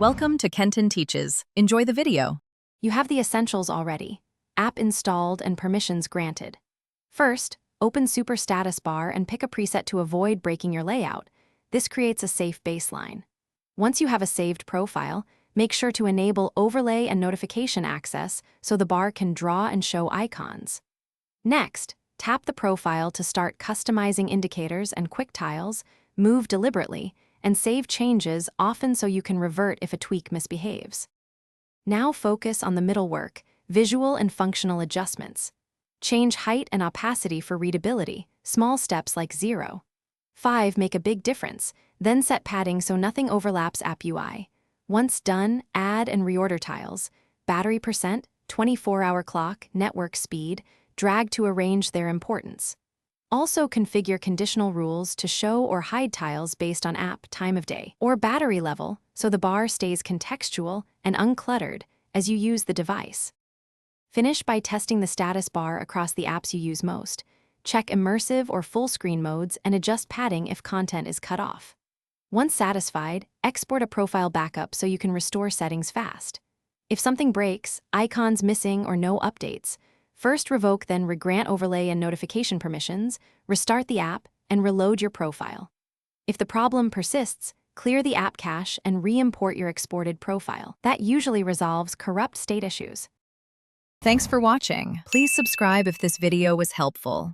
Welcome to Kenton Teaches. Enjoy the video. You have the essentials already. App installed and permissions granted. First, open Super Status Bar and pick a preset to avoid breaking your layout. This creates a safe baseline. Once you have a saved profile, make sure to enable overlay and notification access so the bar can draw and show icons. Next, tap the profile to start customizing indicators and quick tiles, move deliberately, and save changes often so you can revert if a tweak misbehaves. Now focus on the middle work, visual and functional adjustments. Change height and opacity for readability, small steps like 0.5 make a big difference, then set padding so nothing overlaps app UI. Once done, add and reorder tiles, battery percent, 24-hour clock, network speed, drag to arrange their importance. Also configure conditional rules to show or hide tiles based on app time of day or battery level so the bar stays contextual and uncluttered as you use the device. Finish by testing the status bar across the apps you use most. Check immersive or full screen modes and adjust padding if content is cut off. Once satisfied, export a profile backup so you can restore settings fast. If something breaks, icons missing or no updates, first revoke then regrant overlay and notification permissions, restart the app, and reload your profile. If the problem persists, clear the app cache and re-import your exported profile. That usually resolves corrupt state issues. Thanks for watching. Please subscribe if this video was helpful.